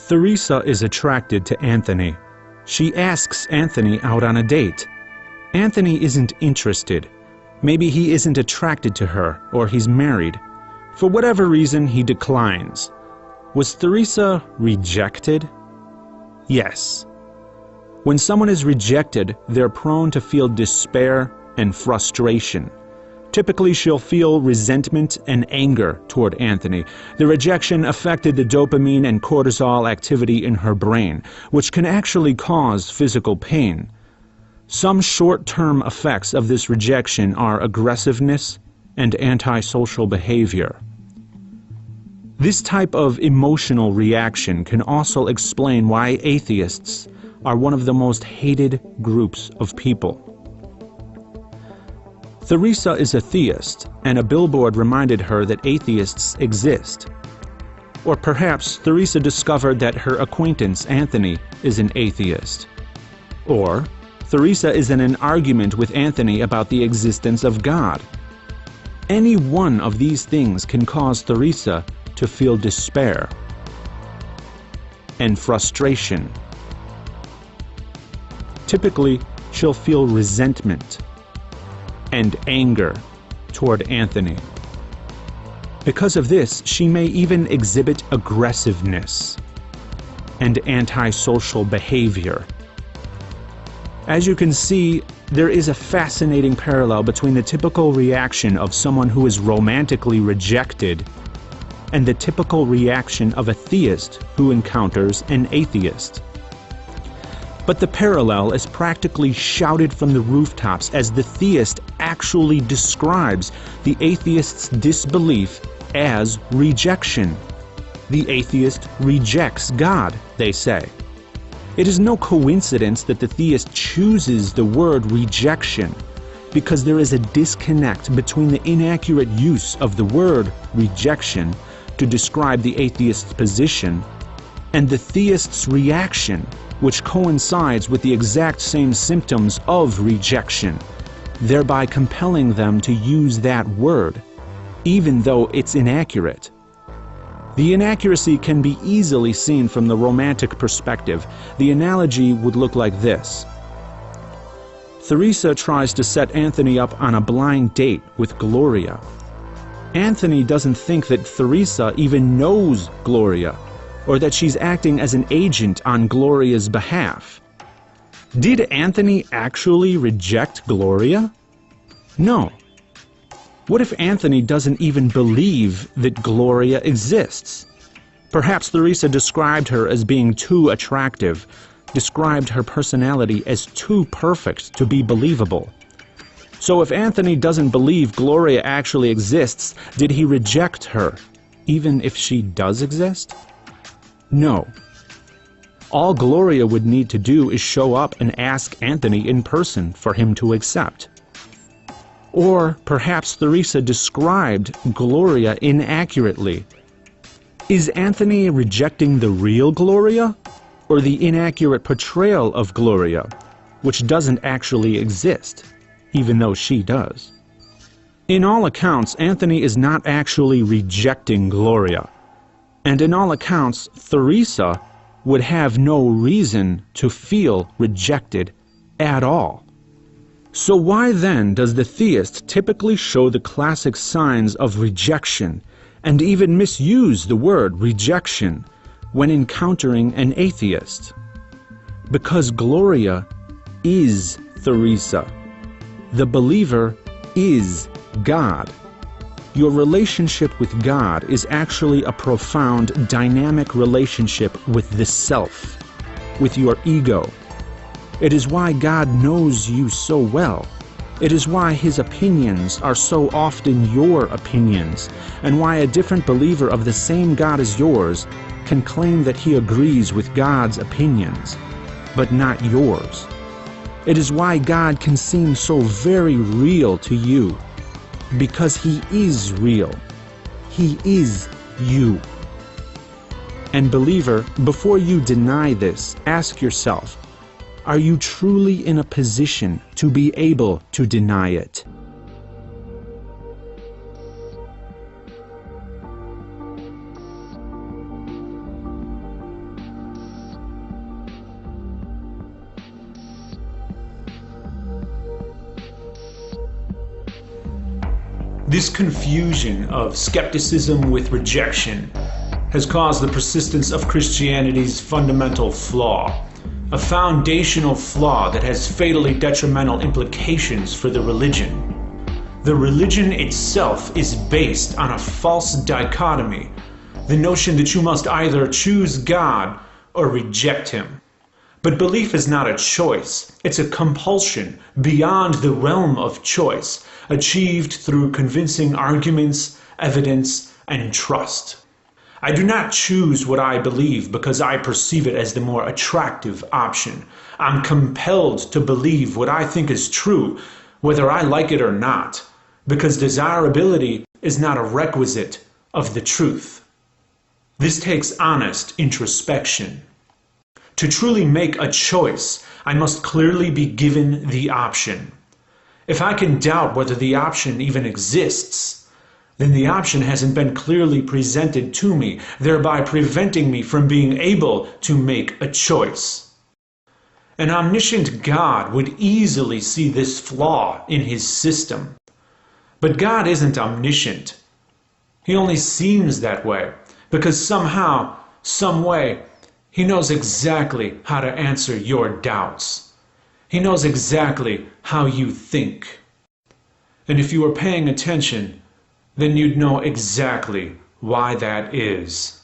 Theresa is attracted to Anthony. She asks Anthony out on a date. Anthony isn't interested. Maybe he isn't attracted to her, or he's married. For whatever reason, he declines. Was Theresa rejected? Yes. When someone is rejected, they're prone to feel despair and frustration. Typically, she'll feel resentment and anger toward Anthony. The rejection affected the dopamine and cortisol activity in her brain, which can actually cause physical pain. Some short-term effects of this rejection are aggressiveness and antisocial behavior. This type of emotional reaction can also explain why atheists are one of the most hated groups of people. Theresa is a theist, and a billboard reminded her that atheists exist. Or perhaps Theresa discovered that her acquaintance Anthony is an atheist. Or Theresa is in an argument with Anthony about the existence of God. Any one of these things can cause Theresa to feel despair and frustration. Typically, she'll feel resentment and anger toward Anthony. Because of this, she may even exhibit aggressiveness and antisocial behavior. As you can see, there is a fascinating parallel between the typical reaction of someone who is romantically rejected and the typical reaction of a theist who encounters an atheist. But the parallel is practically shouted from the rooftops as the theist actually describes the atheist's disbelief as rejection. The atheist rejects God, they say. It is no coincidence that the theist chooses the word rejection, because there is a disconnect between the inaccurate use of the word rejection to describe the atheist's position and the theist's reaction, which coincides with the exact same symptoms of rejection, thereby compelling them to use that word, even though it's inaccurate. The inaccuracy can be easily seen from the romantic perspective. The analogy would look like this. Theresa tries to set Anthony up on a blind date with Gloria. Anthony doesn't think that Theresa even knows Gloria, or that she's acting as an agent on Gloria's behalf. Did Anthony actually reject Gloria? No. What if Anthony doesn't even believe that Gloria exists? Perhaps Theresa described her as being too attractive, described her personality as too perfect to be believable. So if Anthony doesn't believe Gloria actually exists, did he reject her, even if she does exist? No. All Gloria would need to do is show up and ask Anthony in person for him to accept. Or perhaps Theresa described Gloria inaccurately. Is Anthony rejecting the real Gloria, or the inaccurate portrayal of Gloria, which doesn't actually exist, even though she does? In all accounts, Anthony is not actually rejecting Gloria. And in all accounts, Theresa would have no reason to feel rejected at all. So why then does the theist typically show the classic signs of rejection and even misuse the word rejection when encountering an atheist? Because Gloria is Theresa. The believer is God. Your relationship with God is actually a profound, dynamic relationship with the self, with your ego. It is why God knows you so well. It is why His opinions are so often your opinions, and why a different believer of the same God as yours can claim that he agrees with God's opinions, but not yours. It is why God can seem so very real to you, because He is real. He is you. And believer, before you deny this, ask yourself, are you truly in a position to be able to deny it? This confusion of skepticism with rejection has caused the persistence of Christianity's fundamental flaw, a foundational flaw that has fatally detrimental implications for the religion. The religion itself is based on a false dichotomy, the notion that you must either choose God or reject Him. But belief is not a choice, it's a compulsion beyond the realm of choice, achieved through convincing arguments, evidence, and trust. I do not choose what I believe because I perceive it as the more attractive option. I'm compelled to believe what I think is true, whether I like it or not, because desirability is not a requisite of the truth. This takes honest introspection. To truly make a choice, I must clearly be given the option. If I can doubt whether the option even exists, then the option hasn't been clearly presented to me, thereby preventing me from being able to make a choice. An omniscient God would easily see this flaw in His system. But God isn't omniscient. He only seems that way because somehow, some way, He knows exactly how to answer your doubts. He knows exactly how you think. And if you were paying attention, then you'd know exactly why that is.